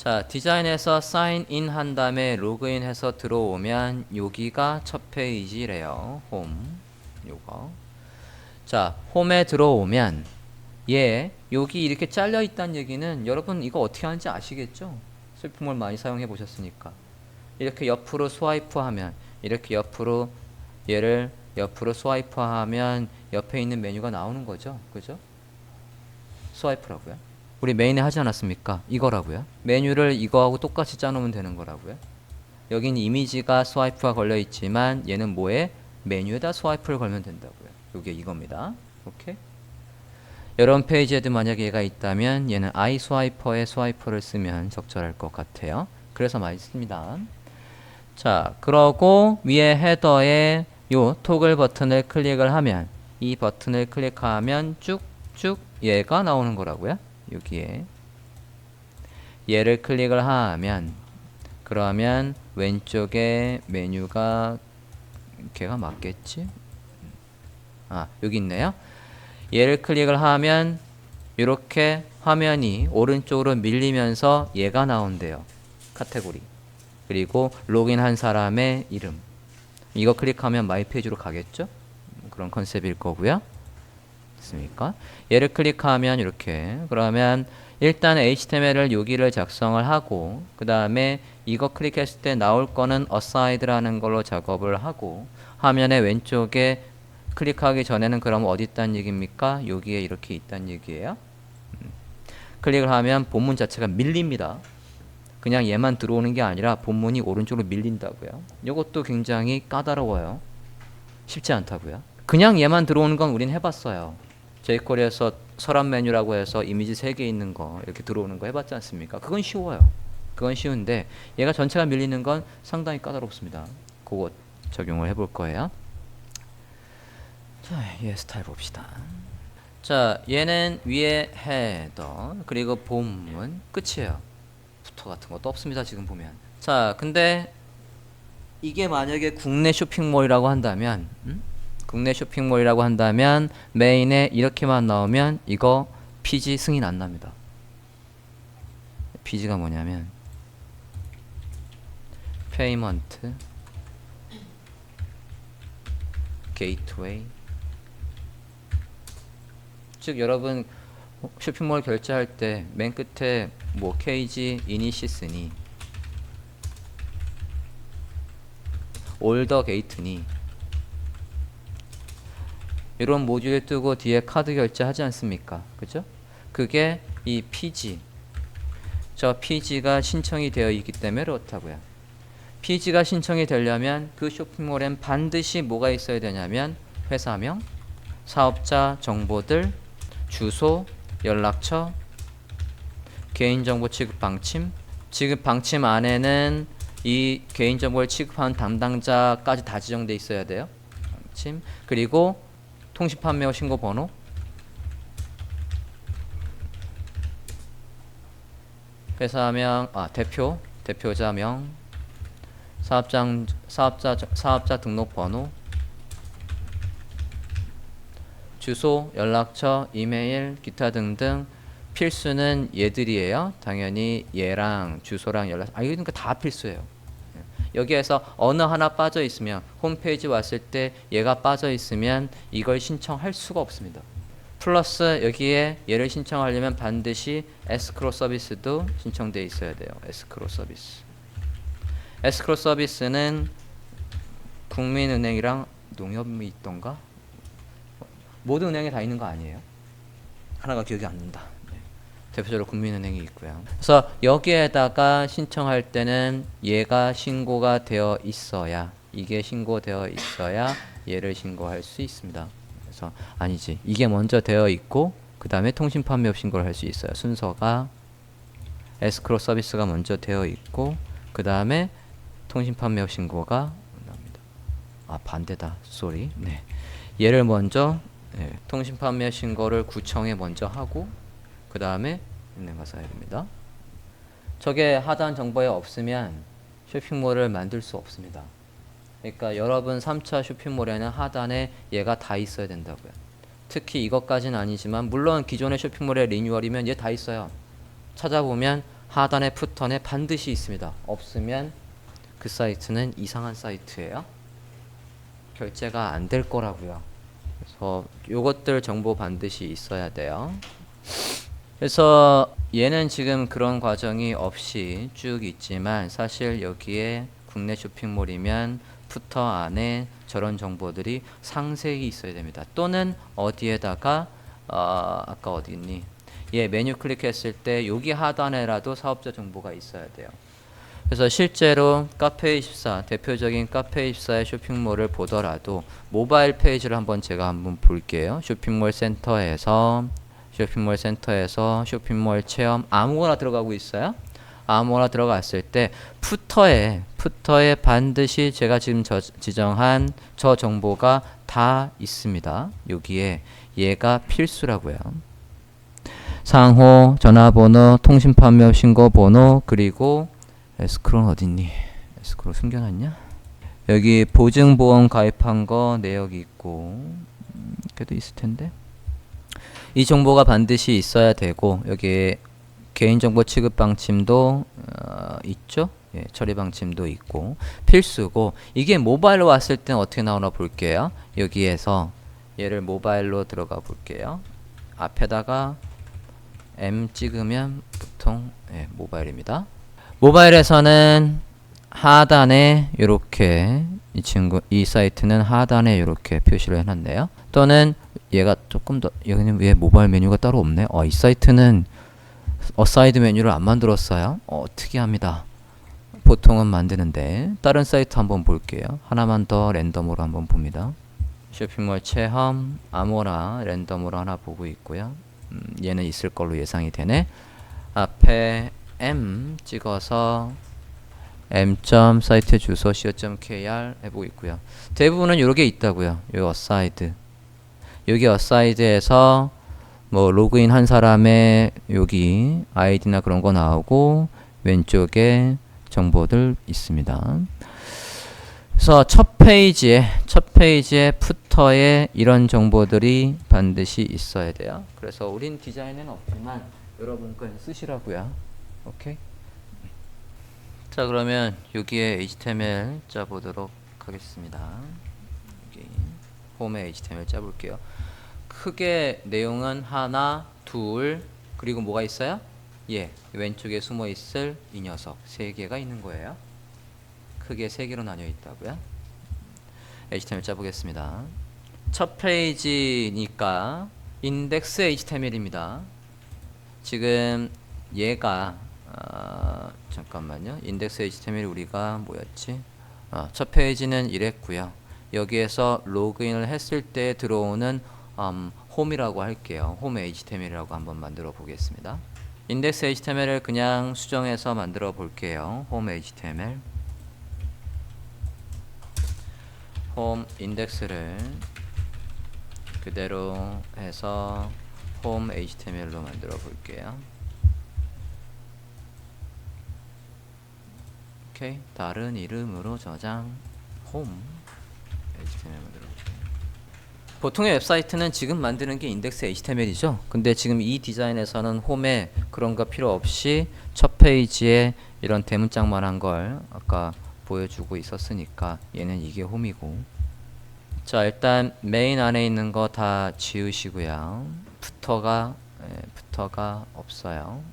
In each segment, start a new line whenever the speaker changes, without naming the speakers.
자, 디자인에서 사인 인 한 다음에 로그인 해서 들어오면 여기가 첫 페이지래요. 홈. 요거. 자, 홈에 들어오면 여기 이렇게 잘려 있다는 얘기는 여러분 이거 어떻게 하는지 아시겠죠? 쇼핑몰 많이 사용해 보셨으니까. 이렇게 옆으로 스와이프하면 이렇게 얘를 옆으로 스와이프하면 옆에 있는 메뉴가 나오는 거죠. 그죠? 스와이프라고요. 우리 메인에 하지 않았습니까? 이거라고요. 메뉴를 이거하고 똑같이 짜놓으면 되는 거라고요. 여긴 이미지가 스와이프가 걸려 있지만 얘는 뭐에? 메뉴에다 스와이프를 걸면 된다고요. 이게 이겁니다. 오케이? 이런 페이지에도 만약에 얘가 있다면 얘는 iSwiper에 스와이퍼를 쓰면 적절할 것 같아요. 그래서 많이 씁니다. 자, 그러고 위에 헤더에 요 토글 버튼을 클릭을 하면 이 버튼을 클릭하면 쭉쭉 얘가 나오는 거라고요. 여기에 얘를 클릭을 하면 그러면 왼쪽에 메뉴가 걔가 맞겠지? 아, 여기 있네요. 얘를 클릭을 하면 이렇게 화면이 오른쪽으로 밀리면서 얘가 나온대요. 카테고리. 그리고 로그인한 사람의 이름. 이거 클릭하면 마이 페이지로 가겠죠? 그런 컨셉일 거고요. 됐습니까? 얘를 클릭하면 이렇게 그러면 일단 HTML을 여기를 작성을 하고 그 다음에 이거 클릭했을 때 나올 거는 aside라는 걸로 작업을 하고 화면의 왼쪽에 클릭하기 전에는 그럼 어디 있다는 얘기입니까? 여기에 이렇게 있다는 얘기예요. 클릭을 하면 본문 자체가 밀립니다. 그냥 얘만 들어오는 게 아니라 본문이 오른쪽으로 밀린다고요. 이것도 굉장히 까다로워요. 쉽지 않다고요. 그냥 얘만 들어오는 건 우린 해봤어요. jQuery에서 서랍 메뉴라고 해서 이미지 3개 있는 거 이렇게 들어오는 거 해봤지 않습니까? 그건 쉬워요. 그건 쉬운데 얘가 전체가 밀리는 건 상당히 까다롭습니다. 그거 적용을 해볼 거예요. 자, 얘 스타일 봅시다. 자, 얘는 위에 헤더 그리고 본문 끝이에요. 부터 같은 것도 없습니다. 지금 보면. 자, 근데 이게 만약에 국내 쇼핑몰이라고 한다면 국내 쇼핑몰이라고 한다면 메인에 이렇게만 나오면 이거 PG 승인 안 납니다. PG가 뭐냐면 페이먼트 게이트웨이 즉 여러분 쇼핑몰 결제할 때 맨 끝에 뭐 KG 이니시스니 올더 게이트니 이런 모듈 뜨고 뒤에 카드 결제하지 않습니까? 그죠? 그게 이 PG 저 PG가 신청이 되어 있기 때문에 그렇다고요. PG가 신청이 되려면 그 쇼핑몰엔 반드시 뭐가 있어야 되냐면 회사명, 사업자 정보들, 주소, 연락처, 개인정보 취급 방침. 지급 방침 안에는 이 개인정보를 취급하는 담당자까지 다 지정돼 있어야 돼요. 방침. 그리고 통신판매업 신고 번호. 회사명, 대표자명, 사업자 등록번호, 주소, 연락처, 이메일, 기타 등등 필수는 얘들이에요. 당연히 얘랑 주소랑 연락. 그러니까 다 필수예요. 여기에서 어느 하나 빠져 있으면 홈페이지 왔을 때 얘가 빠져 있으면 이걸 신청할 수가 없습니다. 플러스 여기에 얘를 신청하려면 반드시 에스크로 서비스도 신청되어 있어야 돼요. 에스크로 서비스. 에스크로 서비스는 국민은행이랑 농협이 있던가? 모든 은행에 다 있는 거 아니에요? 하나가 기억이 안 난다. 네. 대표적으로 국민은행이 있고요. 그래서 여기에다가 신청할 때는 얘가 신고가 되어 있어야 이게 신고되어 있어야 얘를 신고할 수 있습니다. 그래서 아니지. 이게 먼저 되어 있고 그 다음에 통신판매업 신고를 할 수 있어요. 순서가 에스크로 서비스가 먼저 되어 있고 그 다음에 통신판매업 신고가 나옵니다. 아 반대다. 쏘리. 네. 얘를 먼저 통신판매업 신고를 구청에 먼저 하고 그 다음에 은행 가서 해야 됩니다. 저게 하단 정보에 없으면 쇼핑몰을 만들 수 없습니다. 그러니까 여러분 3차 쇼핑몰에는 하단에 얘가 다 있어야 된다고요. 특히 이것까지는 아니지만 물론 기존의 쇼핑몰의 리뉴얼이면 얘 다 있어요. 찾아보면 하단에 푸터에 반드시 있습니다. 없으면 그 사이트는 이상한 사이트예요. 결제가 안 될 거라고요. 그래서 요것들 정보 반드시 있어야 돼요. 그래서 얘는 지금 그런 과정이 없이 쭉 있지만 사실 여기에 국내 쇼핑몰이면 푸터 안에 저런 정보들이 상세히 있어야 됩니다. 또는 어디에다가 아까 어디 있니? 예, 메뉴 클릭했을 때 여기 하단에라도 사업자 정보가 있어야 돼요. 그래서 실제로 카페24 대표적인 카페24의 쇼핑몰을 보더라도 모바일 페이지를 제가 한번 볼게요. 쇼핑몰 센터에서 쇼핑몰 체험 아무거나 들어가고 있어요. 아무거나 들어갔을 때 푸터에 반드시 제가 지금 지정한 저 정보가 다 있습니다. 여기에 얘가 필수라고요. 상호, 전화번호, 통신판매 신고번호, 그리고 에스크로는 어딨니? 에스크로 숨겨놨냐? 여기 보증보험 가입한 거 내역이 있고 그래도 있을 텐데 이 정보가 반드시 있어야 되고 여기 개인정보 취급 방침도 있죠? 예, 처리 방침도 있고 필수고 이게 모바일로 왔을 때는 어떻게 나오나 볼게요. 여기에서 얘를 모바일로 들어가 볼게요. 앞에다가 M 찍으면 보통 예, 모바일입니다. 모바일에서는 하단에 이렇게 이 사이트는 하단에 이렇게 표시를 해놨네요. 또는 얘가 조금 더 여기는 왜 모바일 메뉴가 따로 없네? 이 사이트는 어사이드 메뉴를 안 만들었어요. 특이합니다. 보통은 만드는데 다른 사이트 한번 볼게요. 하나만 더 랜덤으로 한번 봅니다. 쇼핑몰 체험 아무거나 랜덤으로 하나 보고 있고요. 얘는 있을 걸로 예상이 되네. 앞에 M 찍어서 m. 사이트 주소 co.kr 해보고 있고요. 대부분은 이렇게 있다고요. 요 어사이드 여기 어사이드에서 뭐 로그인 한 사람의 여기 아이디나 그런 거 나오고 왼쪽에 정보들 있습니다. 그래서 첫 페이지에 푸터에 이런 정보들이 반드시 있어야 돼요. 그래서 우린 디자인은 없지만 여러분 건 쓰시라고요. 오케이? 자, 그러면 여기에 HTML 짜보도록 하겠습니다. 여기 홈에 HTML 짜볼게요. 크게 내용은 하나, 둘, 그리고 뭐가 있어요? 예, 왼쪽에 숨어 있을 이 녀석 세 개가 있는 거예요. 크게 세 개로 나뉘어 있다고요. HTML 짜보겠습니다. 첫 페이지니까 인덱스 HTML입니다. 지금 얘가 잠깐만요. 인덱스 HTML 우리가 뭐였지? 첫 페이지는 이랬고요. 여기에서 로그인을 했을 때 들어오는 홈이라고 할게요. 홈 HTML이라고 한번 만들어 보겠습니다. 인덱스 HTML을 그냥 수정해서 만들어 볼게요. 홈 HTML 홈 인덱스를 그대로 해서 홈 HTML로 만들어 볼게요. 오케이. 다른 이름으로 저장 홈 HTML 만들어 볼게요. 보통의 웹사이트는 지금 만드는 게 인덱스 HTML이죠. 근데 지금 이 디자인에서는 홈에 그런 거 필요 없이 첫 페이지에 이런 대문짝만한 걸 아까 보여주고 있었으니까 얘는 이게 홈이고. 자, 일단 메인 안에 있는 거 다 지우시고요. 푸터가 없어요.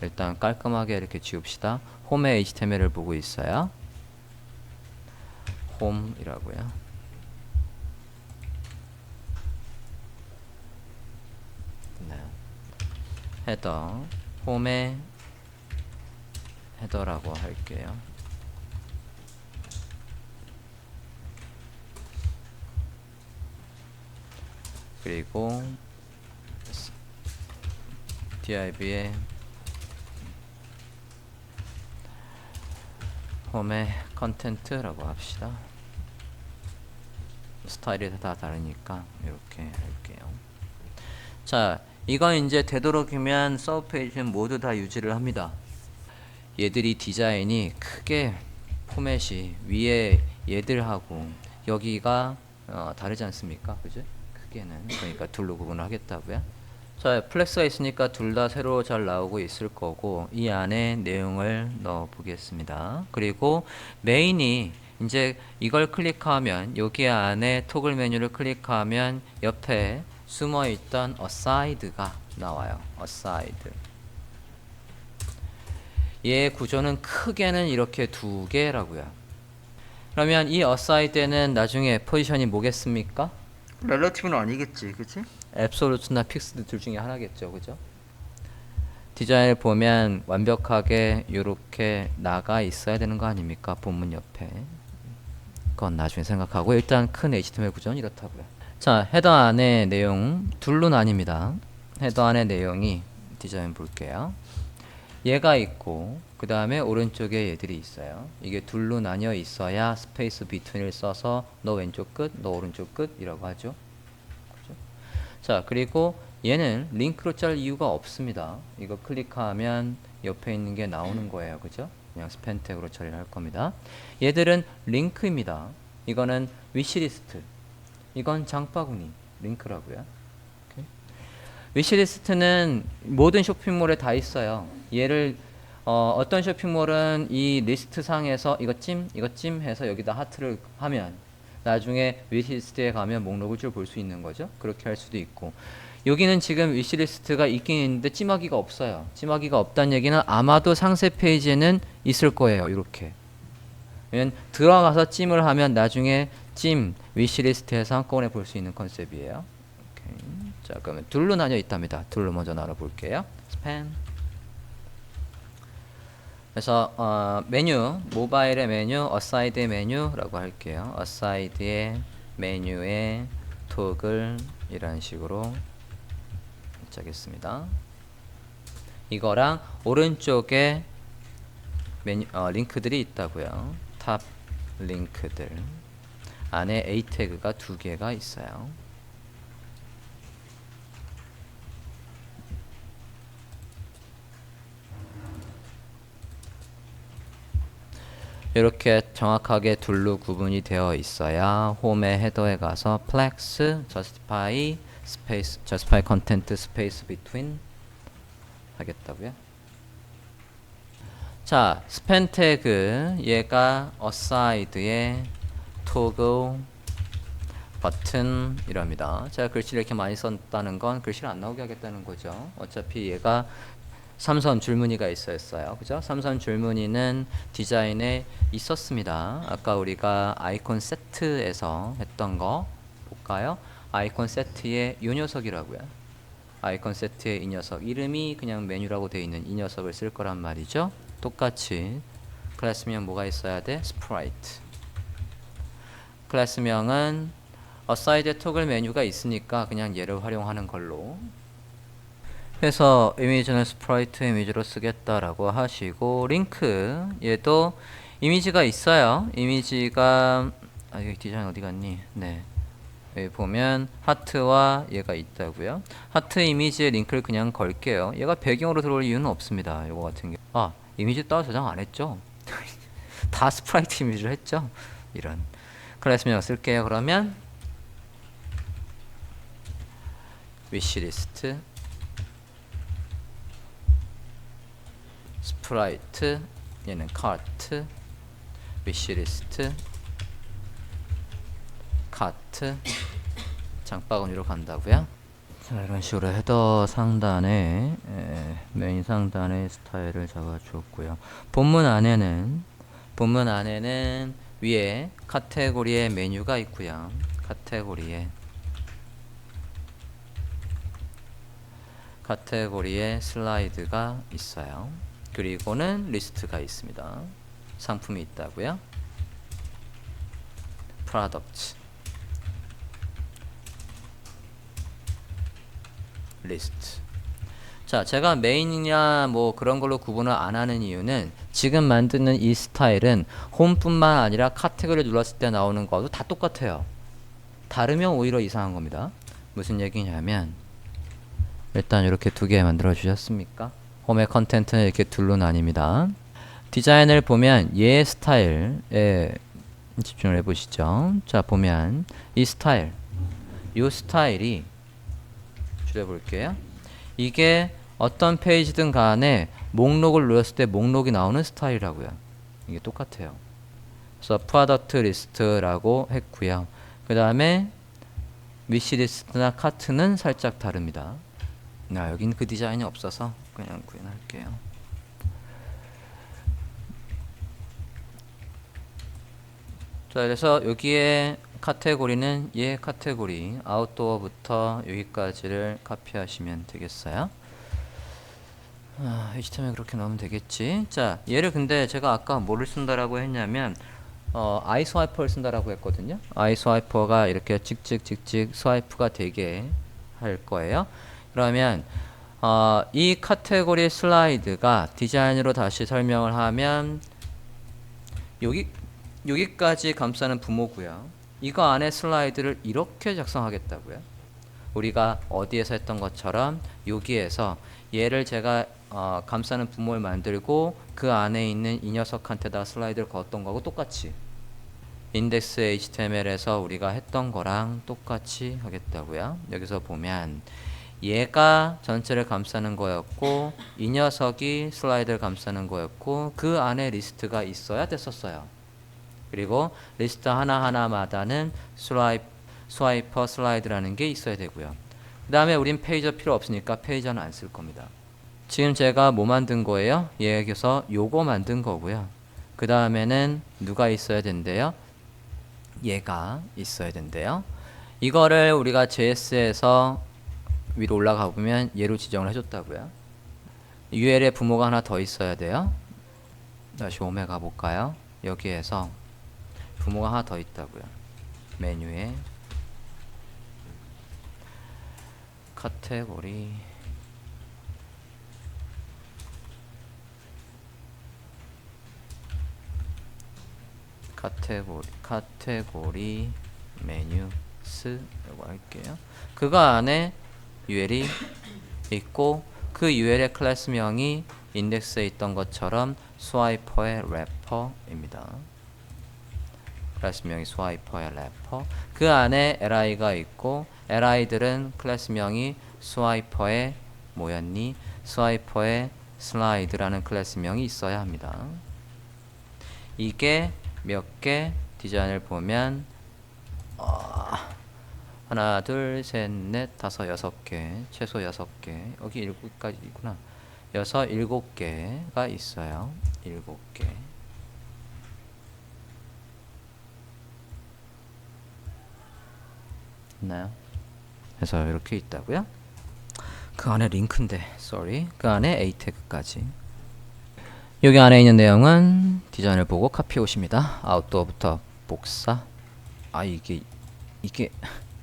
일단 깔끔하게 이렇게 지웁시다. 홈의 HTML을 보고 있어요. 홈이라고요. 네. 헤더 홈의 헤더라고 할게요. 그리고 div의 홈의 컨텐트라고 합시다. 스타일이 다 다르니까 이렇게 할게요. 자, 이건 이제 되도록이면 서브 페이지는 모두 다 유지를 합니다. 얘들이 디자인이 크게 포맷이 위에 얘들하고 여기가 다르지 않습니까? 그죠? 크게는 그러니까 둘로 구분을 하겠다고요. 자, 플렉스가 있으니까 둘 다 세로 잘 나오고 있을 거고 이 안에 내용을 넣어 보겠습니다. 그리고 메인이 이제 이걸 클릭하면 여기 안에 토글 메뉴를 클릭하면 옆에 숨어 있던 aside가 나와요. aside. 얘의 구조는 크게는 이렇게 두 개라고요. 그러면 이 aside는 나중에 포지션이 뭐겠습니까? 렐러티브는 아니겠지, 그치? 앱솔루트나 픽스드 둘 중에 하나겠죠, 그죠? 디자인을 보면 완벽하게 이렇게 나가 있어야 되는 거 아닙니까? 본문 옆에. 그건 나중에 생각하고 일단 큰 HTML 구조는 이렇다고요. 자, 헤더 안에 내용 둘로 나뉩니다. 헤더 안에 내용이 디자인 볼게요. 얘가 있고 그 다음에 오른쪽에 얘들이 있어요. 이게 둘로 나뉘어 있어야 스페이스 비트윈을 써서 너 왼쪽 끝, 너 오른쪽 끝 이라고 하죠. 그죠? 자, 그리고 얘는 링크로 짤 이유가 없습니다. 이거 클릭하면 옆에 있는 게 나오는 거예요. 그죠? 그냥 스팬 태그로 처리를 할 겁니다. 얘들은 링크입니다. 이거는 위시리스트, 이건 장바구니 링크라고요. 위시리스트는 모든 쇼핑몰에 다 있어요. 얘를 어떤 쇼핑몰은 이 리스트 상에서 이것 찜 해서 여기다 하트를 하면 나중에 위시리스트에 가면 목록을 쭉 볼 수 있는 거죠. 그렇게 할 수도 있고 여기는 지금 위시리스트가 있긴 있는데 찜하기가 없어요. 찜하기가 없다는 얘기는 아마도 상세 페이지에는 있을 거예요. 이렇게. 왜냐면 들어가서 찜을 하면 나중에 찜 위시리스트에서 한꺼번에 볼 수 있는 컨셉이에요. 오케이. 자, 그러면 둘로 나뉘어 있답니다. 둘로 먼저 나눠볼게요. 스팸. 그래서 메뉴, 모바일의 메뉴, 어사이드의 메뉴라고 할게요. 어사이드의 메뉴의 토글 이런 식으로 짜겠습니다. 이거랑 오른쪽에 메뉴, 링크들이 있다고요. 탑 링크들 안에 A 태그가 두 개가 있어요. 이렇게 정확하게 둘로 구분이 되어 있어야 홈의 헤더에 가서 flex, justify, space, justify content, space between 하겠다고요. 자, 스팬 태그 얘가 aside의 toggle 버튼 이랍니다. 제가 글씨를 이렇게 많이 썼다는 건 글씨를 안 나오게 하겠다는 거죠. 어차피 얘가 3선 줄무늬가 있었어요. 그죠? 3선 줄무늬는 디자인에 있었습니다. 아까 우리가 아이콘 세트에서 했던 거 볼까요? 아이콘 세트의 이 녀석이라고요. 아이콘 세트의 이 녀석. 이름이 그냥 메뉴라고 되어 있는 이 녀석을 쓸 거란 말이죠. 똑같이 클래스명 뭐가 있어야 돼? 스프라이트. 클래스명은 aside 토글 메뉴가 있으니까 그냥 얘를 활용하는 걸로 해서 이미지는 스프라이트 이미지로 쓰겠다라고 하시고 링크 얘도 이미지가 있어요. 이미지가 여기 디자인 어디 갔니? 네. 여기 보면 하트와 얘가 있다고요. 하트 이미지에 링크를 그냥 걸게요. 얘가 배경으로 들어올 이유는 없습니다. 요거 같은 경우. 이미지 따로 저장 안 했죠? 다 스프라이트 이미지로 했죠? 이런 클래스명 쓸게요. 그러면 위시리스트 스프라이트 얘는 카트 위시리스트 카트 장바구니로 간다고요. 자, 이런 식으로 헤더 상단에 메인 상단의 스타일을 잡아 주었고요. 본문 안에는 위에 카테고리의 메뉴가 있고요. 카테고리에 슬라이드가 있어요. 그리고는 리스트가 있습니다. 상품이 있다고요. 프로덕트 리스트. 자, 제가 메인이냐 뭐 그런 걸로 구분을 안 하는 이유는 지금 만드는 이 스타일은 홈뿐만 아니라 카테고리를 눌렀을 때 나오는 것도 다 똑같아요. 다르면 오히려 이상한 겁니다. 무슨 얘기냐면 일단 이렇게 두 개 만들어 주셨습니까? 홈의 컨텐츠는 이렇게 둘로 나뉩니다. 디자인을 보면 얘 스타일에 집중을 해보시죠. 자, 보면 이 스타일, 이 스타일이 줄여볼게요. 이게 어떤 페이지든 간에 목록을 눌렀을 때 목록이 나오는 스타일이라고요. 이게 똑같아요. 그래서 프로덕트 리스트라고 했고요. 그 다음에 위시리스트나 카트는 살짝 다릅니다. 여긴 그 디자인이 없어서 그냥 구현할게요. 자, 그래서 여기에 카테고리는 얘 카테고리 아웃도어부터 여기까지를 카피하시면 되겠어요. HTML 그렇게 넣으면 되겠지. 자, 얘를 근데 제가 아까 뭐를 쓴다라고 했냐면 아이스와이퍼를 쓴다라고 했거든요. 아이스와이퍼가 이렇게 찍찍찍찍 스와이프가 되게 할 거예요. 그러면 이 카테고리 슬라이드가 디자인으로 다시 설명을 하면 여기까지 감싸는 부모고요. 이거 안에 슬라이드를 이렇게 작성하겠다고요. 우리가 어디에서 했던 것처럼 여기에서 얘를 제가 감싸는 부모를 만들고 그 안에 있는 이 녀석한테다 슬라이드를 걸었던 거하고 똑같이 인덱스 HTML에서 우리가 했던 거랑 똑같이 하겠다고요. 여기서 보면 얘가 전체를 감싸는 거였고 이 녀석이 슬라이드를 감싸는 거였고 그 안에 리스트가 있어야 됐었어요. 그리고 리스트 하나하나마다는 스와이퍼 슬라이드라는 게 있어야 되고요. 그 다음에 우린 페이저 필요 없으니까 페이저는 안 쓸 겁니다. 지금 제가 뭐 만든 거예요? 여기서 요거 만든 거고요. 그 다음에는 누가 있어야 된대요? 얘가 있어야 된대요. 이거를 우리가 JS에서 위로 올라가 보면 얘로 지정을 해줬다고요. UL의 부모가 하나 더 있어야 돼요. 다시 홈에 가볼까요? 여기에서 부모가 하나 더 있다고요. 메뉴에 카테고리 메뉴스라고 할게요. 그거 안에 UL이 있고 그 UL의 클래스명이 인덱스에 있던 것처럼 스와이퍼의 래퍼입니다. 클래스명이 스와이퍼의 래퍼. 그 안에 li가 있고 li들은 클래스명이 스와이퍼의 뭐였니? 스와이퍼의 슬라이드라는 클래스명이 있어야 합니다. 이게 몇 개 디자인을 보면 하나, 둘, 셋, 넷, 다섯, 여섯 개, 최소 6개. 여기 7개까지 있구나. 7개가 있어요. 7개. 있나요? 그래서 이렇게 있다고요. 그 안에 링크인데, sorry. 그 안에 A 태그까지. 여기 안에 있는 내용은 디자인을 보고 카피해 오십니다. 아웃도어부터 복사. 이게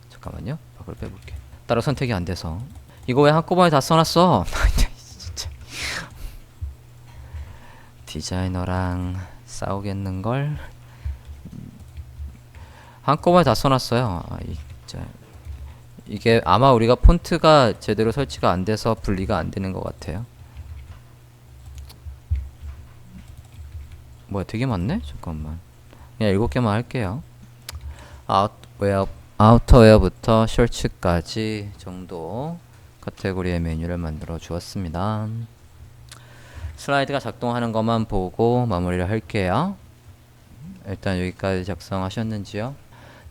잠깐만요. 밖으로 빼볼게. 따로 선택이 안 돼서. 이거 왜 한꺼번에 다 써놨어? 진짜. 디자이너랑 싸우겠는걸? 한꺼번에 다 써놨어요. 진짜. 이게 아마 우리가 폰트가 제대로 설치가 안 돼서 분리가 안 되는 것 같아요. 뭐야, 되게 많네? 잠깐만. 그냥 7개만 할게요. 아우터웨어부터 셔츠까지 정도 카테고리의 메뉴를 만들어 주었습니다. 슬라이드가 작동하는 것만 보고 마무리를 할게요. 일단 여기까지 작성하셨는지요?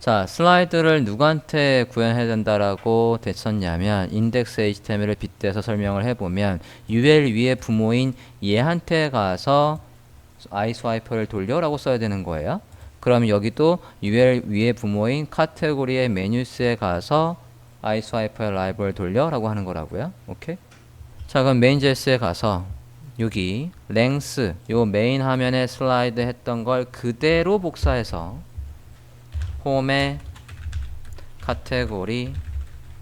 자, 슬라이드를 누구한테 구현해야 된다라고 됐었냐면 인덱스 HTML을 빗대서 설명을 해보면 UL 위의 부모인 얘한테 가서 아이스와이퍼를 돌려라고 써야 되는 거예요. 그럼 여기도 UL 위의 부모인 카테고리의 메뉴스에 가서 아이스와이퍼의 라이벌 돌려라고 하는 거라고요. 오케이? 자, 그럼 메인.js에 가서 여기 length 요 메인 화면에 슬라이드 했던 걸 그대로 복사해서 홈에 카테고리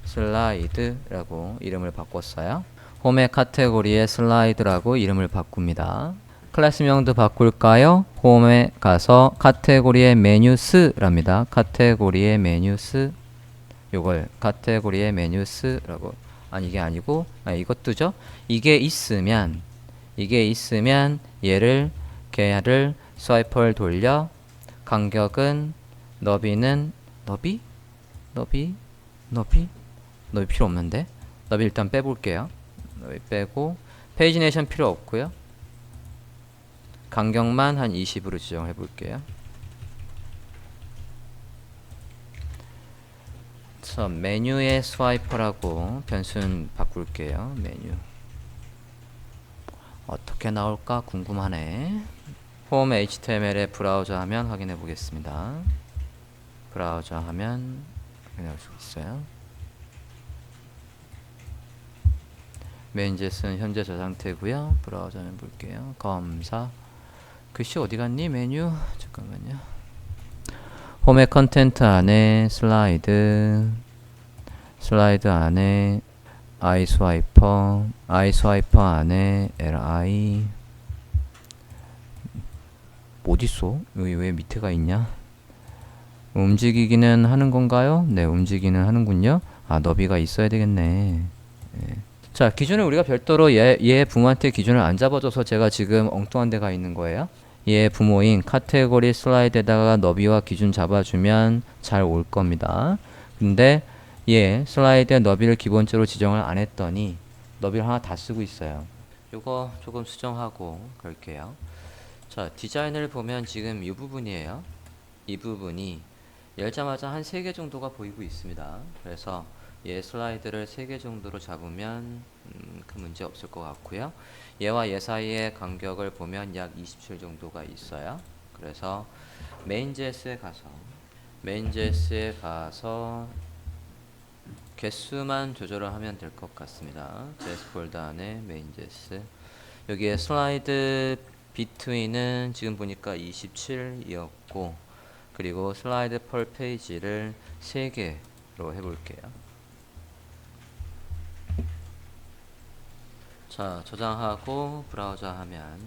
슬라이드라고 이름을 바꿨어요. 홈의 카테고리에 슬라이드라고 이름을 바꿉니다. 클래스명도 바꿀까요? 홈에 가서 카테고리의 메뉴스랍니다. 카테고리의 메뉴스. 요걸 카테고리의 메뉴스라고. 이게 아니고 이것도죠. 이게 있으면 얘를 걔를 스와이퍼를 돌려 간격은 너비는 너비 필요 없는데 너비 일단 빼볼게요. 너비 빼고 페이지네이션 필요 없고요. 간격만 한 20으로 지정해 볼게요. 그래서 메뉴의 스와이퍼라고 변수는 바꿀게요. 메뉴 어떻게 나올까 궁금하네. 홈 HTML에 브라우저 하면 확인해 보겠습니다. 브라우저 하면 확인할 수 있어요. 메인젯은 현재 저 상태고요. 브라우저 해 볼게요. 검사 글씨 어디 갔니? 메뉴 잠깐만요. 홈의 컨텐트 안에 슬라이드 안에 아이스와이퍼 안에 li 어딨어? 여기 왜 밑에가 있냐? 움직이기는 하는 건가요? 네, 움직이는 하는군요. 아, 너비가 있어야 되겠네. 네. 자, 기준을 우리가 별도로 얘 부모한테 기준을 안 잡아줘서 제가 지금 엉뚱한 데가 있는 거예요. 얘 부모인 카테고리 슬라이드에다가 너비와 기준 잡아주면 잘 올 겁니다. 근데 얘 슬라이드의 너비를 기본적으로 지정을 안 했더니 너비를 하나 다 쓰고 있어요. 요거 조금 수정하고 갈게요. 자, 디자인을 보면 지금 이 부분이에요. 이 부분이 열자마자 한 3개 정도가 보이고 있습니다. 그래서 얘 슬라이드를 3개 정도로 잡으면 큰 문제 없을 것 같고요. 얘와 얘 사이의 간격을 보면 약 27 정도가 있어요. 그래서 메인.js에 가서 개수만 조절을 하면 될 것 같습니다. JS 폴더 안에 메인.js 여기에 슬라이드 비트윈은 지금 보니까 27이었고 그리고 슬라이드 펄 페이지를 3개로 해볼게요. 자, 저장하고 브라우저 화면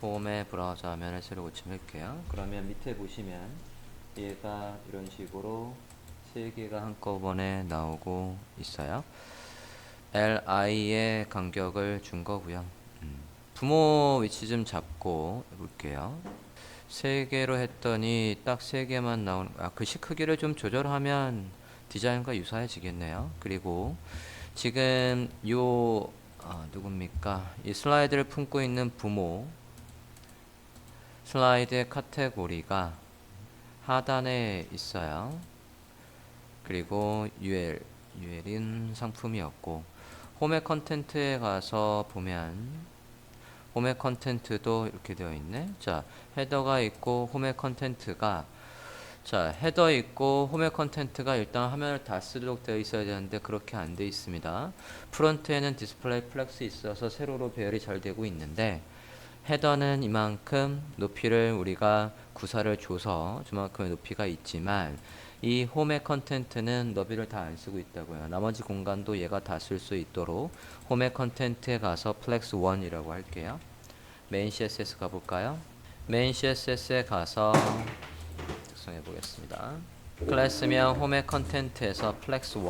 홈에 브라우저 화면을 새로 고침할게요. 그러면 밑에 보시면 얘가 이런 식으로 3개가 한꺼번에 나오고 있어요. li의 간격을 준 거고요. 부모 위치 좀 잡고 해볼게요. 3개로 했더니 딱 3개만 나오는, 글씨 크기를 좀 조절하면 디자인과 유사해지겠네요. 그리고 지금 누굽니까? 이 슬라이드를 품고 있는 부모 슬라이드의 카테고리가 하단에 있어요. 그리고 UL은 상품이었고 홈의 컨텐트에 가서 보면 홈의 컨텐트도 이렇게 되어 있네. 자, 헤더가 있고 홈의 컨텐트가 헤더 있고 홈의 컨텐트가 일단 화면을 다 쓰도록 되어 있어야 되는데 그렇게 안 되어 있습니다. 프론트에는 디스플레이 플렉스 있어서 세로로 배열이 잘 되고 있는데 헤더는 이만큼 높이를 우리가 구사를 줘서 저만큼의 높이가 있지만 이 홈의 컨텐트는 너비를 다 안 쓰고 있다고요. 나머지 공간도 얘가 다 쓸 수 있도록 홈의 컨텐트에 가서 플렉스 1이라고 할게요. 메인 CSS 가볼까요? 메인 CSS에 가서 작성해 보겠습니다. 클래스명 홈의 컨텐트에서 플렉스 1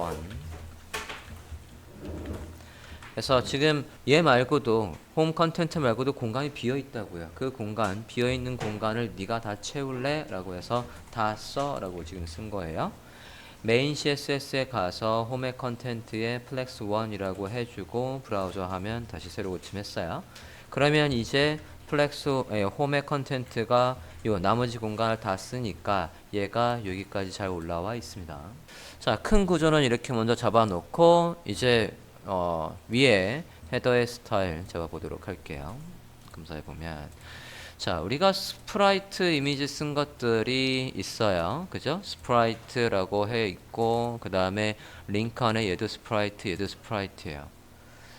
그래서 지금 얘 말고도 홈 컨텐트 말고도 공간이 비어 있다고요. 그 공간 비어 있는 공간을 네가 다 채울래? 라고 해서 다 써 라고 지금 쓴 거예요. 메인 CSS에 가서 홈의 컨텐트에 플렉스 1이라고 해주고 브라우저 하면 다시 새로 고침했어요. 그러면 이제 홈의 컨텐트가 요 나머지 공간을 다 쓰니까 얘가 여기까지 잘 올라와 있습니다. 자, 큰 구조는 이렇게 먼저 잡아놓고 이제 위에 헤더의 스타일 잡아보도록 할게요. 검사해보면 자, 우리가 스프라이트 이미지 쓴 것들이 있어요. 그죠? 스프라이트라고 해 있고 그 다음에 링크 안에 얘도 스프라이트예요.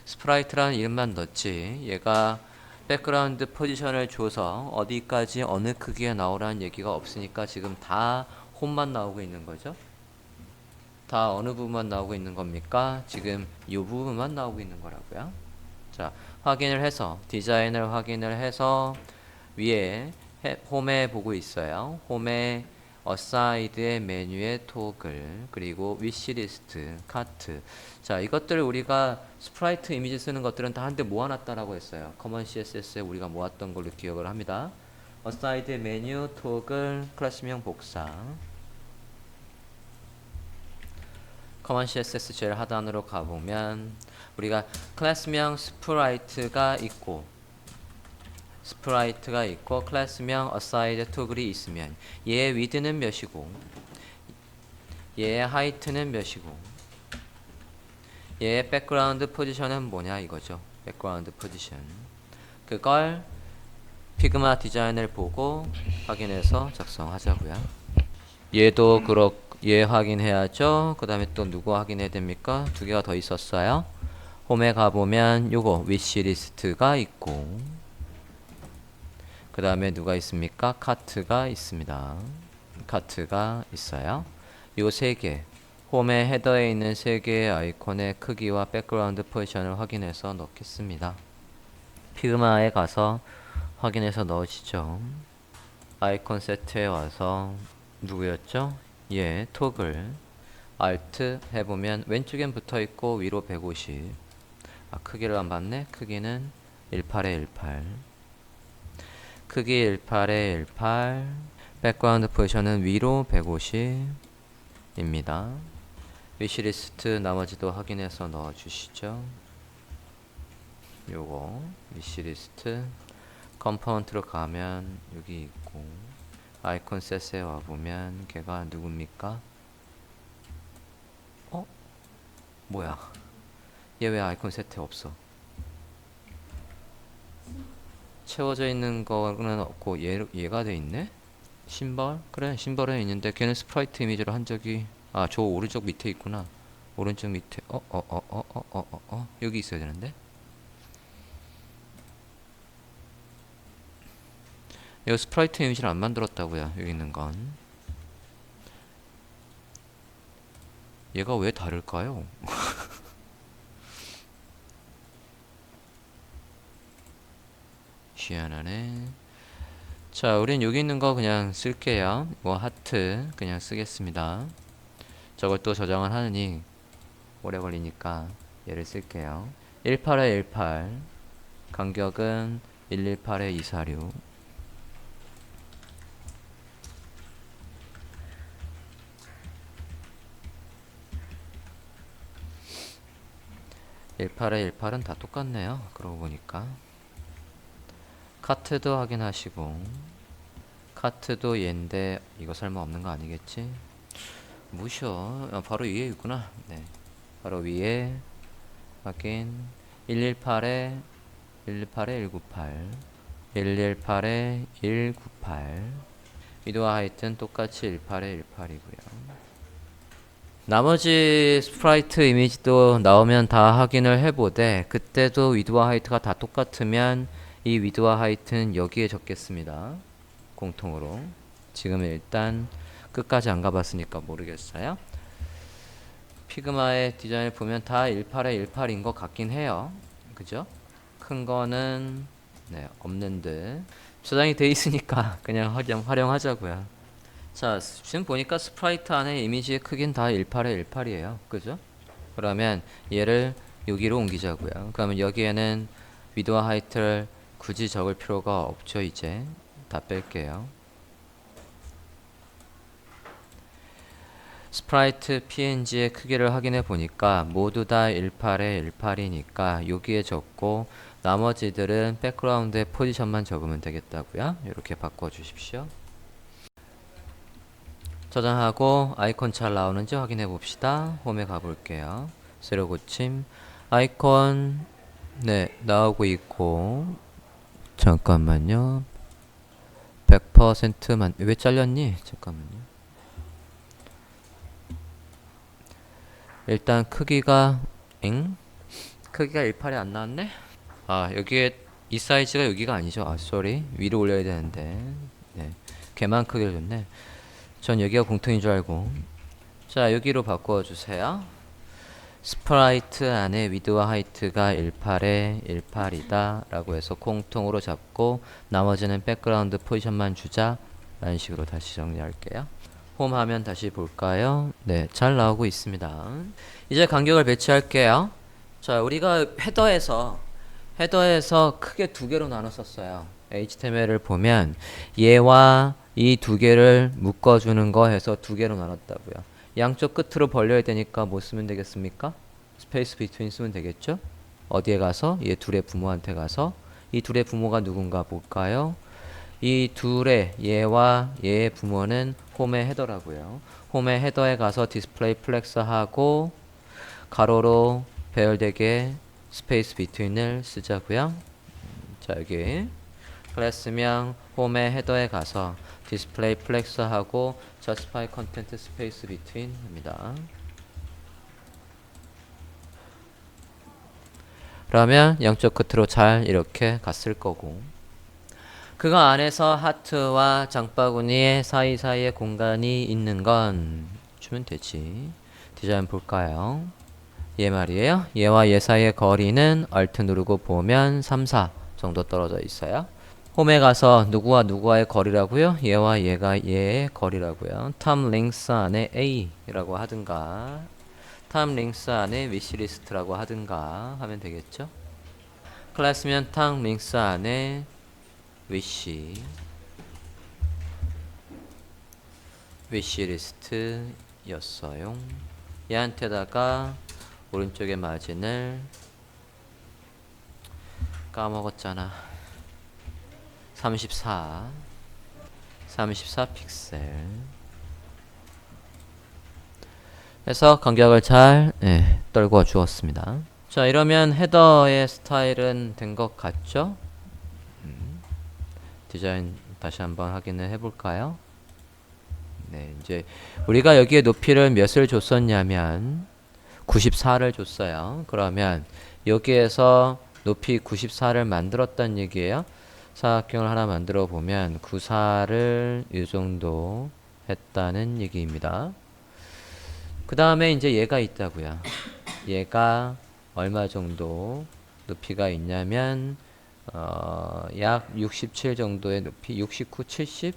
스프라이트라는 이름만 넣지 얘가 백그라운드 포지션을 줘서 어디까지 어느 크기에 나오라는 얘기가 없으니까 지금 다 홈만 나오고 있는 거죠. 다 어느 부분만 나오고 있는 겁니까? 지금 이 부분만 나오고 있는 거라고요. 자, 확인을 해서 디자인을 확인을 해서 위에 홈에 보고 있어요. 홈에 어사이드의 메뉴의 토글 그리고 위시리스트, 카트 자, 이것들을 우리가 스프라이트 이미지 쓰는 것들은 다 한데 모아놨다라고 했어요. 커먼 CSS에 우리가 모았던 걸로 기억을 합니다. 어사이드 메뉴, 토글, 클래스명 복사 커먼 CSS 제일 하단으로 가보면 우리가 클래스명 스프라이트가 있고 클래스명 aside toggle이 있으면 얘의 width는 몇이고 얘의 height는 몇이고 얘의 백그라운드 포지션은 뭐냐 이거죠. 백그라운드 포지션. 그걸 피그마 디자인을 보고 확인해서 작성하자고요. 얘도 얘 확인해야죠. 그 다음에 또 누구 확인해야 됩니까? 두 개가 더 있었어요. 홈에 가보면 요거 위시리스트가 있고 그 다음에 누가 있습니까? 카트가 있습니다. 카트가 있어요. 요 세 개, 홈의 헤더에 있는 세 개의 아이콘의 크기와 백그라운드 포지션을 확인해서 넣겠습니다. 피그마에 가서 확인해서 넣으시죠. 아이콘 세트에 와서 누구였죠? 예, 토글 Alt 해보면 왼쪽엔 붙어있고 위로 150. 크기를 안 봤네. 크기는 18에 18. 크기 18에 18. 백그라운드 포지션은 위로 150입니다. 위시리스트 나머지도 확인해서 넣어주시죠. 요거 위시리스트 컴포넌트로 가면 여기 있고 아이콘 셋에 와보면 걔가 누굽니까? 뭐야, 얘 왜 아이콘 세트에 없어? 채워져 있는 거는 없고 얘가 돼 있네? 심벌? 그래, 심벌에 있는데 걔는 스프라이트 이미지로 한 적이 저 오른쪽 밑에 있구나. 오른쪽 밑에 여기 있어야 되는데. 이거 스프라이트 이미지를 안 만들었다고요. 여기 있는 건. 얘가 왜 다를까요? 희한하네. 자, 우린 여기 있는 거 그냥 쓸게요. 뭐 하트 그냥 쓰겠습니다. 저걸 또 저장을 하느니 오래 걸리니까 얘를 쓸게요. 18에 18 간격은 118에 246. (18에 18은) 다 똑같네요. 그러고 보니까 카트도 확인하시고 카트도 얘인데 이거 설마 없는 거 아니겠지? 무셔. 바로 위에 있구나. 네, 바로 위에 확인. 118에 198 118에 198. 위도와 하이트는 똑같이 18에 18이고요. 나머지 스프라이트 이미지도 나오면 다 확인을 해보되 그때도 위드와 하이트가 다 똑같으면 이 위드와 하이트는 여기에 적겠습니다. 공통으로. 지금 일단 끝까지 안 가봤으니까 모르겠어요. 피그마의 디자인을 보면 다 18에 18인 것 같긴 해요. 그죠? 큰 거는 네, 없는 듯. 저장이 돼 있으니까 그냥 활용하자고요. 자, 지금 보니까 스프라이트 안에 이미지의 크기는 다 18에 18이에요. 그죠? 그러면 얘를 여기로 옮기자고요. 그러면 여기에는 위드와 하이트를 굳이 적을 필요가 없죠. 이제 다 뺄게요. 스프라이트 png의 크기를 확인해 보니까 모두 다 18에 18이니까 여기에 적고 나머지들은 백그라운드의 포지션만 적으면 되겠다고요. 이렇게 바꿔 주십시오. 저장하고 아이콘 잘 나오는지 확인해 봅시다. 홈에 가볼게요. 새로 고침 아이콘 네 나오고 있고 잠깐만요. 100%만 왜 잘렸니? 잠깐만요. 일단 크기가 크기가 18이 안 나왔네? 여기에 이 사이즈가 여기가 아니죠. 쏘리 위로 올려야 되는데 네, 걔만 크기를 줬네. 전 여기가 공통인 줄 알고. 자, 여기로 바꿔주세요. 스프라이트 안에 위드와 하이트가 18에 18이다 라고 해서 공통으로 잡고 나머지는 백그라운드 포지션만 주자 라는 식으로 다시 정리할게요. 홈 화면 다시 볼까요? 네, 잘 나오고 있습니다. 이제 간격을 배치할게요. 자, 우리가 헤더에서 크게 두 개로 나눴었어요. HTML을 보면 얘와 이 두 개를 묶어주는 거 해서 두 개로 나눴다고요. 양쪽 끝으로 벌려야 되니까 뭐 쓰면 되겠습니까? 스페이스 비트윈 쓰면 되겠죠? 어디에 가서? 얘 둘의 부모한테 가서 이 둘의 부모가 누군가 볼까요? 이 둘의 얘와 얘의 부모는 홈의 헤더라고요. 홈의 헤더에 가서 디스플레이 플렉스 하고 가로로 배열되게 스페이스 비트윈을 쓰자고요. 자 여기 클래스명 홈의 헤더에 가서 디스플레이 플렉스 하고 justify content space between 합니다. 그러면 양쪽 끝으로 잘 이렇게 갔을 거고 그거 안에서 하트와 장바구니의 사이사이에 공간이 있는 건 주면 되지. 디자인 볼까요? 얘 말이에요. 얘와 얘 사이의 거리는 Alt 누르고 보면 3, 4 정도 떨어져 있어요. 홈에 가서 누구와 누구와의 거리라고요? 얘와 얘가 얘의 거리라고요. 탐 링스 안에 A라고 하든가 탐 링스 안에 위시리스트라고 하든가 하면 되겠죠? 클래스면 탐 링스 안에 위시리스트였어요. 얘한테다가 오른쪽에 마진을 까먹었잖아. 34 픽셀 해서 간격을 잘 떨궈 주었습니다. 자 이러면 헤더의 스타일은 된 것 같죠? 디자인 다시 한번 확인을 해볼까요? 네, 이제 우리가 여기에 높이를 몇을 줬었냐면 94를 줬어요. 그러면 여기에서 높이 94를 만들었단 얘기예요. 사각형을 하나 만들어 보면 94를 이 정도 했다는 얘기입니다. 그 다음에 이제 얘가 있다고요. 얘가 얼마 정도 높이가 있냐면 약 67 정도의 높이, 69, 70?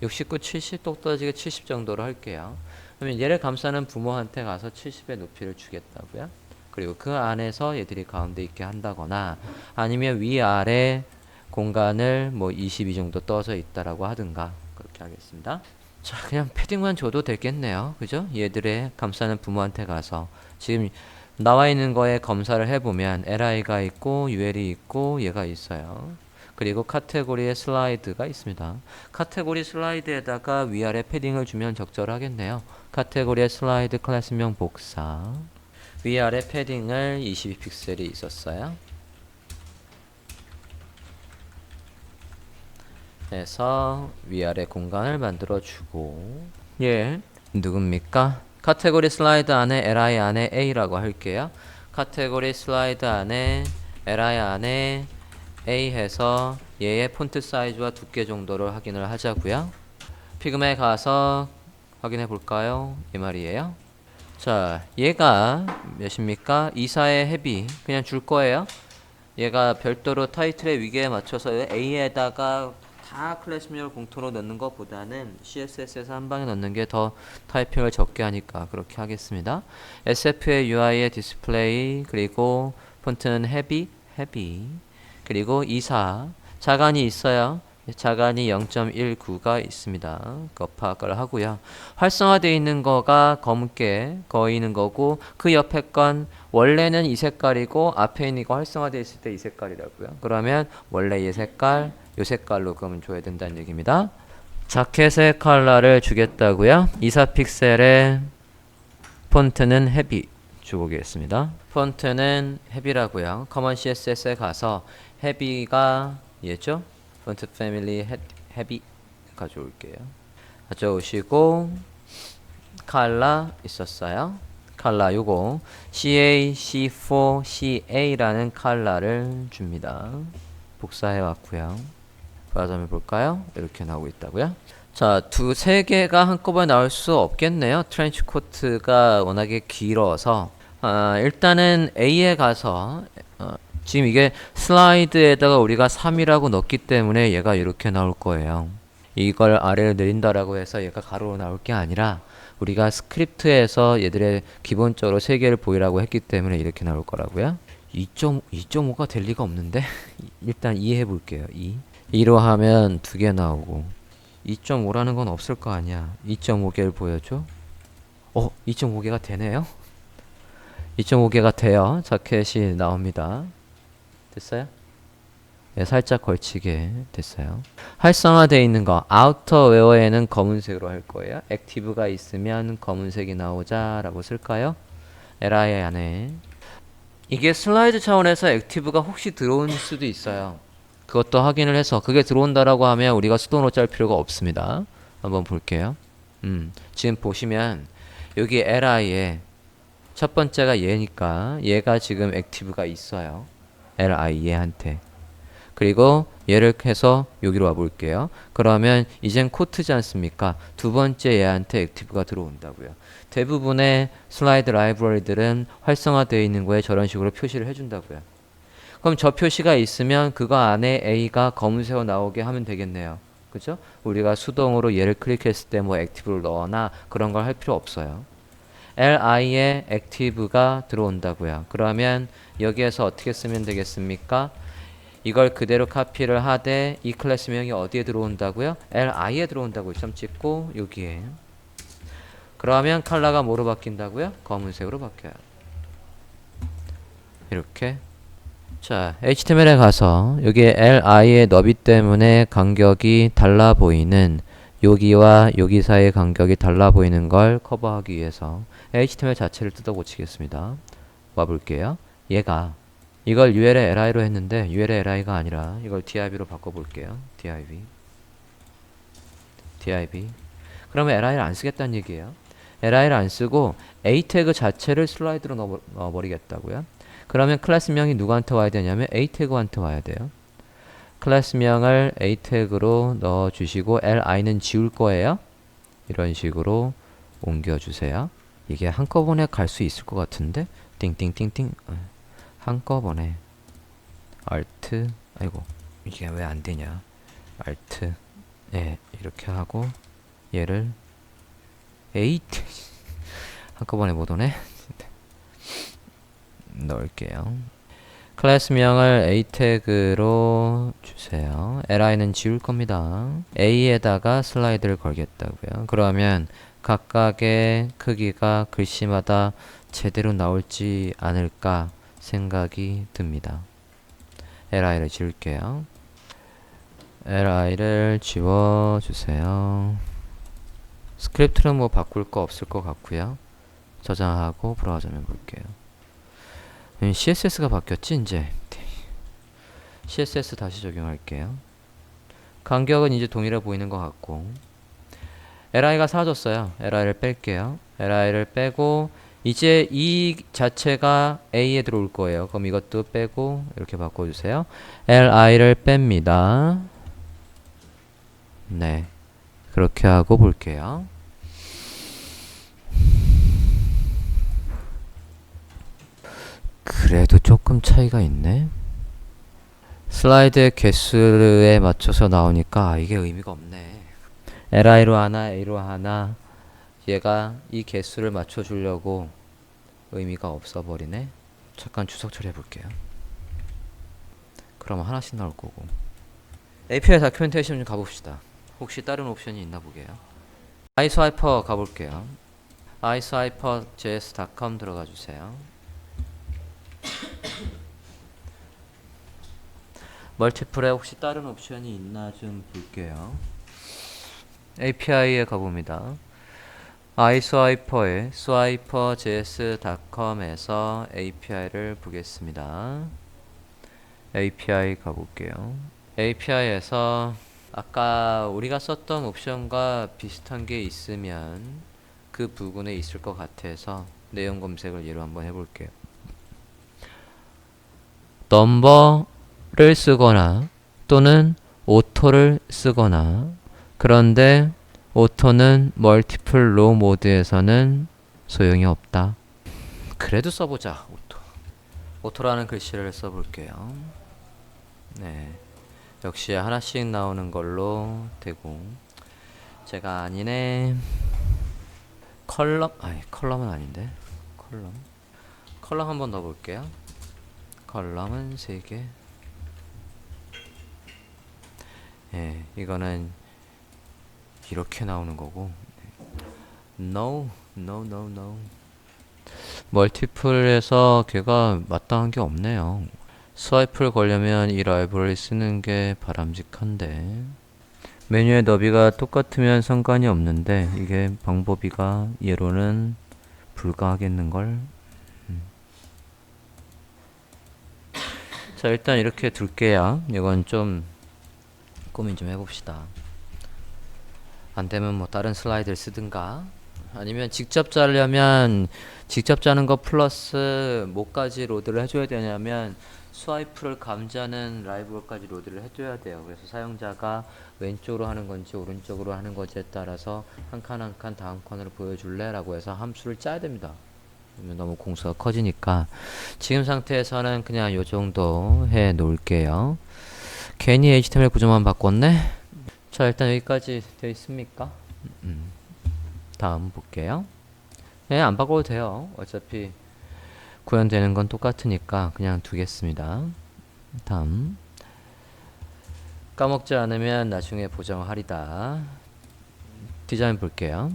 69, 70, 똑 떨어지게 70 정도로 할게요. 그러면 얘를 감싸는 부모한테 가서 70의 높이를 주겠다고요. 그리고 그 안에서 얘들이 가운데 있게 한다거나 아니면 위아래 공간을 뭐 22 정도 떠서 있다라고 하든가 그렇게 하겠습니다. 자, 그냥 패딩만 줘도 되겠네요. 그죠? 얘들의 감싸는 부모한테 가서 지금 나와 있는 거에 검사를 해보면 li가 있고 ul이 있고 얘가 있어요. 그리고 카테고리에 슬라이드가 있습니다. 카테고리 슬라이드에다가 위아래 패딩을 주면 적절하겠네요. 카테고리에 슬라이드 클래스명 복사 위아래 패딩을 22픽셀이 있었어요. 해서 위아래 공간을 만들어 주고 예 누굽니까? 카테고리 슬라이드 안에 li 안에 a라고 할게요. 카테고리 슬라이드 안에 li 안에 a 해서 얘의 폰트 사이즈와 두께 정도를 확인을 하자고요. 피그마에 가서 확인해 볼까요? 이 말이에요. 자 얘가 몇입니까? 24의 헤비 그냥 줄 거예요. 얘가 별도로 타이틀의 위계에 맞춰서 A에다가 다 클래스명을 공통으로 넣는 것보다는 CSS에서 한 방에 넣는 게 더 타이핑을 적게 하니까 그렇게 하겠습니다. SF의 UI의 디스플레이 그리고 폰트는 헤비 그리고 24 자간이 있어요. 자간이 0.19가 있습니다. 파악을 하고요. 활성화되어 있는 거가 검게 거이는 거고 그 옆에 건 원래는 이 색깔이고 앞에 있는 거 활성화되어 있을 때 이 색깔이라고요. 그러면 원래 이 색깔 이 색깔로 그러면 줘야 된다는 얘기입니다. 자켓의 컬러를 주겠다고요. 24픽셀의 폰트는 헤비 주보겠습니다. 폰트는 헤비라고요. 커먼 CSS에 가서 헤비가 얘죠. 폰트 패밀리 헤비 가져올게요. 가져오시고 컬러 있었어요. 컬러 요거 CA, C4, CA라는 컬러를 줍니다. 복사해 왔고요. 브라우저 볼까요? 이렇게 나오고 있다고요. 자, 세 개가 한꺼번에 나올 수 없겠네요. 트렌치 코트가 워낙에 길어서 일단은 A에 가서 지금 이게 슬라이드에다가 우리가 3이라고 넣었기 때문에 얘가 이렇게 나올 거예요. 이걸 아래로 내린다라고 해서 얘가 가로로 나올 게 아니라 우리가 스크립트에서 얘들의 기본적으로 3개를 보이라고 했기 때문에 이렇게 나올 거라고요. 2.5가 될 리가 없는데 일단 이해해 볼게요. 2로 하면 2개 나오고 2.5라는 건 없을 거 아니야. 2.5개를 보여줘. 2.5개가 되네요. 2.5개가 돼요. 자켓이 나옵니다. 됐어요? 네, 살짝 걸치게 됐어요. 활성화되어 있는 거 아우터웨어에는 검은색으로 할 거예요. 액티브가 있으면 검은색이 나오자 라고 쓸까요? li 안에 이게 슬라이드 차원에서 액티브가 혹시 들어올 수도 있어요. 그것도 확인을 해서 그게 들어온다라고 하면 우리가 수동으로 짤 필요가 없습니다. 한번 볼게요. 지금 보시면 여기 li에 첫 번째가 얘니까 얘가 지금 액티브가 있어요. li 얘한테. 그리고 얘를 해서 여기로 와볼게요. 그러면 이젠 코트지 않습니까? 두 번째 얘한테 액티브가 들어온다고요. 대부분의 슬라이드 라이브러리들은 활성화되어 있는 거에 저런 식으로 표시를 해준다고요. 그럼 저 표시가 있으면 그거 안에 A가 검은색으로 나오게 하면 되겠네요. 그죠? 우리가 수동으로 얘를 클릭했을 때 뭐 액티브를 넣거나 그런 걸 할 필요 없어요. li에 액티브가 들어온다고요. 그러면 여기에서 어떻게 쓰면 되겠습니까? 이걸 그대로 카피를 하되 이 클래스명이 어디에 들어온다고요? li에 들어온다고요. 점 찍고 여기에. 그러면 컬러가 뭐로 바뀐다고요? 검은색으로 바뀌어요. 이렇게. 자, HTML에 가서 여기에 li의 너비 때문에 간격이 달라 보이는 여기와 여기 사이의 간격이 달라 보이는 걸 커버하기 위해서 HTML 자체를 뜯어 고치겠습니다. 와볼게요. 얘가 이걸 UL의 li로 했는데 UL의 li가 아니라 이걸 div로 바꿔볼게요. div. 그러면 li를 안 쓰겠다는 얘기예요. li를 안 쓰고 a 태그 자체를 슬라이드로 넣어버리겠다고요. 그러면 클래스명이 누구한테 와야 되냐면 a 태그한테 와야 돼요. 클래스명을 a 태그로 넣어주시고 li는 지울 거예요. 이런 식으로 옮겨주세요. 이게 한꺼번에 갈 수 있을 것 같은데 띵띵띵띵 한꺼번에 Alt 아이고 이게 왜 안 되냐 Alt 예 이렇게 하고 얘를 에이트 한꺼번에 못 오네 넣을게요. 클래스명을 a 태그로 주세요. li는 지울 겁니다. a에다가 슬라이드를 걸겠다고요. 그러면 각각의 크기가 글씨마다 제대로 나올지 않을까 생각이 듭니다. li를 지울게요. li를 지워주세요. 스크립트는 뭐 바꿀 거 없을 것 같고요. 저장하고 브라우저면 볼게요. CSS가 바뀌었지 이제. CSS 다시 적용할게요. 간격은 이제 동일해 보이는 것 같고 li가 사라졌어요. li를 뺄게요. li를 빼고 이제 이 자체가 a에 들어올 거예요. 그럼 이것도 빼고 이렇게 바꿔주세요. li를 뺍니다. 네, 그렇게 하고 볼게요. 그래도 조금 차이가 있네. 슬라이드의 개수에 맞춰서 나오니까 이게 의미가 없네. li로 하나 a로 하나 얘가 이 개수를 맞춰주려고 의미가 없어버리네. 잠깐 주석 처리해 볼게요. 그럼 하나씩 나올 거고. API 다큐멘테이션 좀 가봅시다. 혹시 다른 옵션이 있나 보게요. iSwiper 가볼게요. iSwiper.js.com 들어가 주세요. 멀티플에 혹시 다른 옵션이 있나 좀 볼게요. API에 가봅니다. iSwiper의 swiper.js.com에서 API를 보겠습니다. API 가볼게요. API에서 아까 우리가 썼던 옵션과 비슷한 게 있으면 그 부분에 있을 것 같아서 내용 검색을 예로 한번 해볼게요. 넘버를 쓰거나 또는 오토를 쓰거나 그런데 오토는 멀티플 로 모드에서는 소용이 없다. 그래도 써보자. 오토라는 글씨를 써볼게요. 네, 역시 하나씩 나오는 걸로 되고 제가 아니네. 컬럼은 아닌데 컬럼 한번 넣어볼게요. 컬럼은 3개. 예, 이거는 이렇게 나오는 거고 no No, no, no. 멀티플에서 걔가 마땅한 게 없네요. 스와이프를 걸려면 이 라이브러리 쓰는 게 바람직한데. 메뉴의 너비가 똑같으면 상관이 없는데 이게 방법이가 얘로는 불가하겠는걸. 자, 일단 이렇게 둘게요. 이건 좀 고민 좀 해봅시다. 안되면 뭐 다른 슬라이드를 쓰든가 아니면 직접 짜려면 직접 짜는 거 플러스 뭐까지 로드를 해줘야 되냐면 스와이프를 감지하는 라이브러리까지 로드를 해줘야 돼요. 그래서 사용자가 왼쪽으로 하는 건지 오른쪽으로 하는 건지에 따라서 한 칸 한 칸 다음 칸으로 보여줄래? 라고 해서 함수를 짜야 됩니다. 그러면 너무 공수가 커지니까 지금 상태에서는 그냥 요 정도 해 놓을게요. 괜히 HTML 구조만 바꿨네? 자, 일단 여기까지 되어 있습니까? 다음 볼게요. 네, 안 바꿔도 돼요. 어차피 구현되는 건 똑같으니까 그냥 두겠습니다. 다음. 까먹지 않으면 나중에 보정하리다. 디자인 볼게요.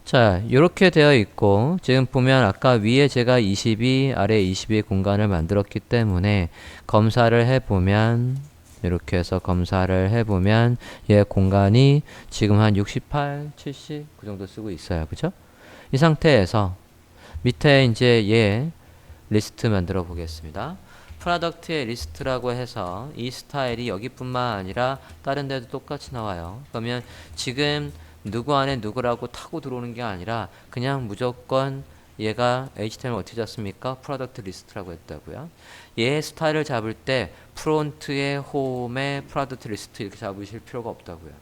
자, 이렇게 되어 있고 지금 보면 아까 위에 제가 22, 아래 22 공간을 만들었기 때문에 검사를 해보면 이렇게 해서 검사를 해보면 얘 공간이 지금 한 68, 70 그 정도 쓰고 있어요. 그죠? 이 상태에서 밑에 이제 얘 리스트 만들어 보겠습니다. 프로덕트의 리스트라고 해서 이 스타일이 여기뿐만 아니라 다른 데도 똑같이 나와요. 그러면 지금 누구 안에 누구라고 타고 들어오는 게 아니라 그냥 무조건 얘가 HTML 어떻게 잡습니까? 프로덕트 리스트라고 했다고요. 얘 스타일을 잡을 때 프론트에 홈에 프로덕트 리스트 이렇게 잡으실 필요가 없다고요.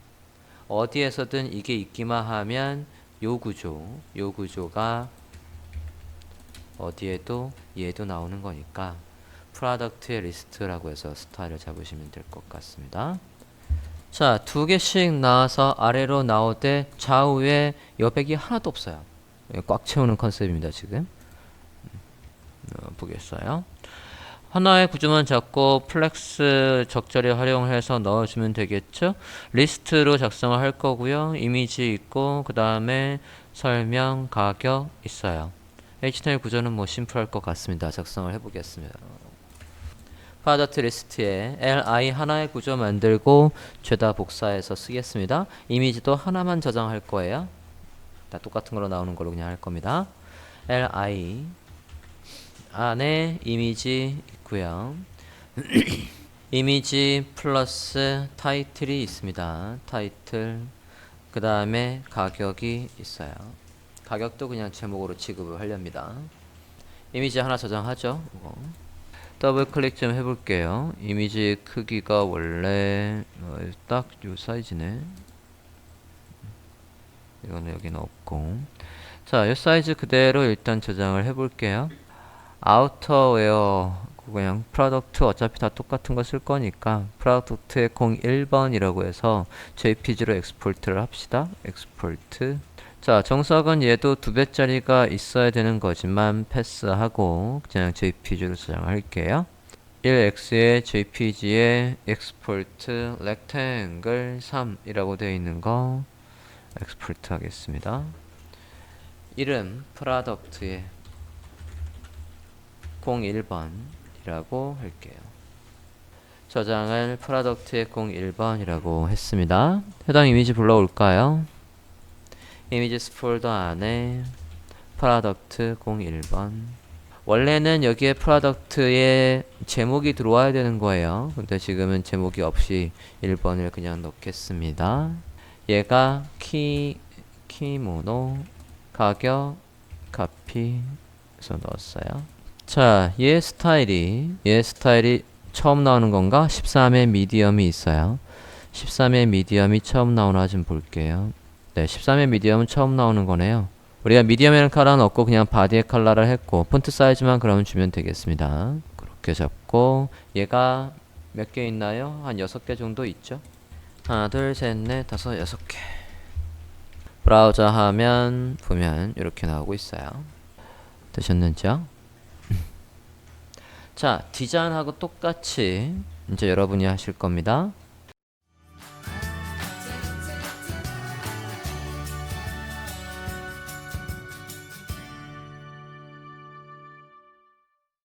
어디에서든 이게 있기만 하면 요 구조가 어디에도 얘도 나오는 거니까 프로덕트의 리스트라고 해서 스타일을 잡으시면 될 것 같습니다. 자, 두 개씩 나와서 아래로 나오되 좌우에 여백이 하나도 없어요. 꽉 채우는 컨셉입니다, 지금. 보겠어요. 하나의 구조만 잡고 플렉스 적절히 활용해서 넣어주면 되겠죠. 리스트로 작성을 할 거고요. 이미지 있고 그 다음에 설명, 가격 있어요. HTML 구조는 뭐 심플할 것 같습니다. 작성을 해보겠습니다. 프로덕트 리스트에 li 하나의 구조 만들고 죄다 복사해서 쓰겠습니다. 이미지도 하나만 저장할 거예요. 다 똑같은 걸로 나오는 걸로 그냥 할 겁니다. li 안에 이미지 있고요. 이미지 플러스 타이틀이 있습니다. 타이틀 그 다음에 가격이 있어요. 가격도 그냥 제목으로 취급을 하렵니다. 이미지 하나 저장하죠. 더블 클릭 좀 해볼게요. 이미지 크기가 원래 딱 요 사이즈네. 이거는 여기는 없고. 자, 요 사이즈 그대로 일단 저장을 해볼게요. 아우터웨어 그냥 프로덕트 어차피 다 똑같은 거 쓸 거니까 프로덕트의 01번이라고 해서 JPG로 엑스포트를 합시다. 엑스포트. 자, 정석은 얘도 2배짜리가 있어야 되는 거지만 패스하고 그냥 JPG로 저장할게요. 1x의 JPG에 export rectangle 3이라고 되어 있는 거 export 하겠습니다. 이름 프로덕트의 01번이라고 할게요. 저장을 프로덕트의 01번이라고 했습니다. 해당 이미지 불러올까요? 이미지스 폴더 안에 프로덕트 01번. 원래는 여기에 프로덕트에 제목이 들어와야 되는 거예요. 근데 지금은 제목이 없이 1번을 그냥 넣겠습니다. 얘가 키모노 가격 카피 해서 넣었어요. 자, 얘 스타일이 처음 나오는 건가? 13의 미디엄이 있어요. 13의 미디엄이 처음 나오나 좀 볼게요. 네, 13의 미디엄은 처음 나오는 거네요. 우리가 미디엄에는 컬러는 없고 그냥 바디에 컬러를 했고 폰트 사이즈만 그러면 주면 되겠습니다. 그렇게 잡고 얘가 몇 개 있나요? 한 6개 정도 있죠. 하나, 둘, 셋, 넷, 다섯, 6개. 브라우저 하면 보면 이렇게 나오고 있어요. 되셨는지요? 자, 디자인하고 똑같이 이제 여러분이 하실 겁니다.